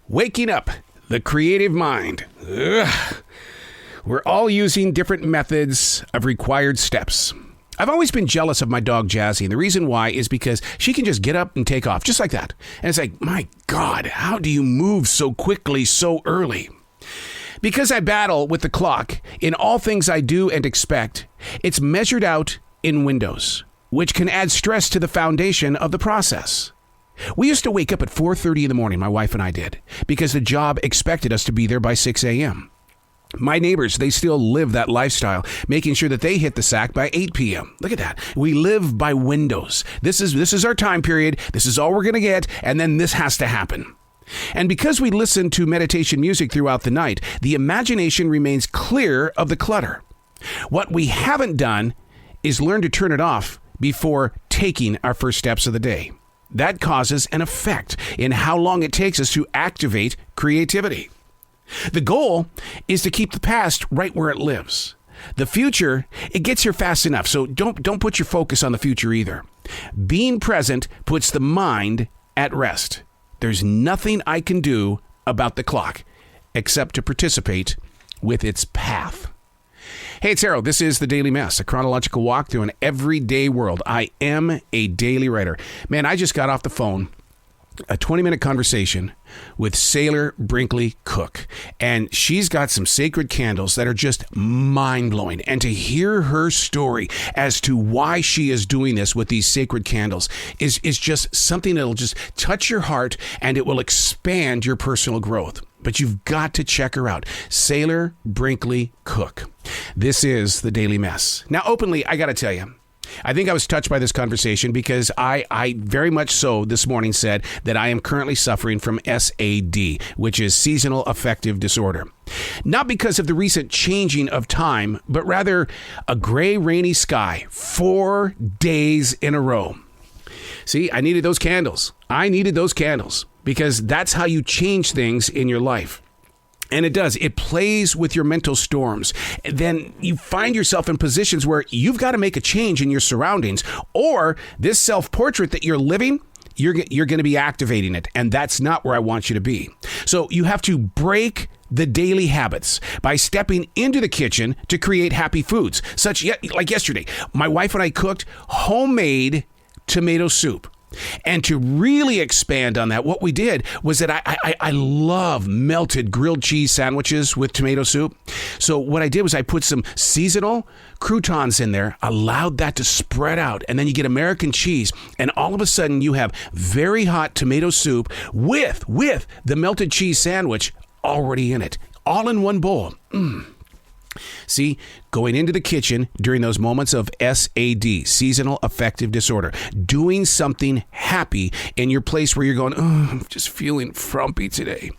Waking up the creative mind. Ugh. We're all using different methods of required steps. I've always been jealous of my dog Jazzy, and the reason why is because she can just get up and take off, just like that. And it's like, my God, how do you move so quickly so early? Because I battle with the clock in all things I do and expect, it's measured out in windows, which can add stress to the foundation of the process. We used to wake up at 4:30 in the morning, my wife and I did, because the job expected us to be there by 6 a.m. My neighbors, they still live that lifestyle, making sure that they hit the sack by 8 p.m. Look at that. We live by windows. This is our time period. This is all we're going to get, and then this has to happen. And because we listen to meditation music throughout the night, the imagination remains clear of the clutter. What we haven't done is learn to turn it off before taking our first steps of the day. That causes an effect in how long it takes us to activate creativity. The goal is to keep the past right where it lives. The future, it gets here fast enough, so don't put your focus on the future either. Being present puts the mind at rest. There's nothing I can do about the clock except to participate with its path. Hey, it's Arrow. This is The Daily Mess, a chronological walk through an everyday world. I am a daily writer. Man, I just got off the phone, a 20-minute conversation with Sailor Brinkley Cook, and she's got some sacred candles that are just mind-blowing. And to hear her story as to why she is doing this with these sacred candles is just something that'll just touch your heart, and it will expand your personal growth. But you've got to check her out, Sailor Brinkley Cook. This is The Daily Mess. Now, openly, I got to tell you, I think I was touched by this conversation because I very much so this morning said that I am currently suffering from S.A.D, which is Seasonal Affective Disorder. Not because of the recent changing of time, but rather a gray, rainy sky 4 days in a row. See, I needed those candles. Because that's how you change things in your life. And it does. It plays with your mental storms. Then you find yourself in positions where you've got to make a change in your surroundings, or this self-portrait that you're living, you're going to be activating it. And that's not where I want you to be. So you have to break the daily habits by stepping into the kitchen to create happy foods. Like yesterday, my wife and I cooked homemade tomato soup. And to really expand on that, what we did was that I love melted grilled cheese sandwiches with tomato soup. So what I did was I put some seasonal croutons in there, allowed that to spread out, and then you get American cheese, and all of a sudden you have very hot tomato soup with the melted cheese sandwich already in it, all in one bowl. See, going into the kitchen during those moments of S.A.D, Seasonal Affective Disorder, doing something happy in your place where you're going, oh, I'm just feeling frumpy today.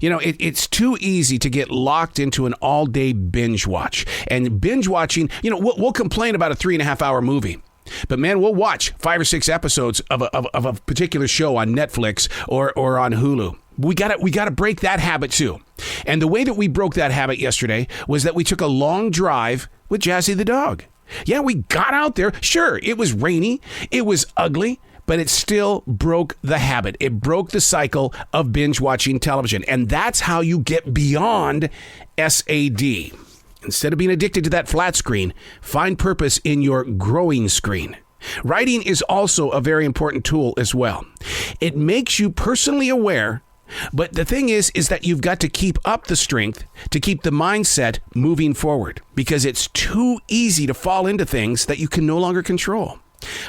You know, it's too easy to get locked into an all-day binge watch. And binge watching, you know, we'll complain about a 3.5-hour movie. But man, we'll watch 5 or 6 episodes of a particular show on Netflix or on Hulu. We gotta break that habit too. And the way that we broke that habit yesterday was that we took a long drive with Jazzy the dog. Yeah, we got out there. Sure, it was rainy, it was ugly, but it still broke the habit. It broke the cycle of binge watching television. And that's how you get beyond S.A.D. Instead of being addicted to that flat screen, find purpose in your growing screen. Writing is also a very important tool as well. It makes you personally aware. But the thing is that you've got to keep up the strength to keep the mindset moving forward, because it's too easy to fall into things that you can no longer control.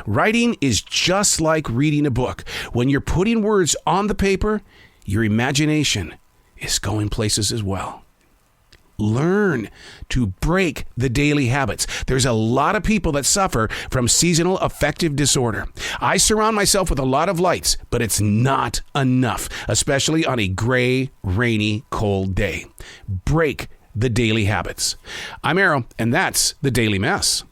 Writing is just like reading a book. When you're putting words on the paper, your imagination is going places as well. Learn to break the daily habits. There's a lot of people that suffer from seasonal affective disorder. I surround myself with a lot of lights, but it's not enough, especially on a gray, rainy, cold day. Break the daily habits. I'm Arrow, and that's The Daily Mess.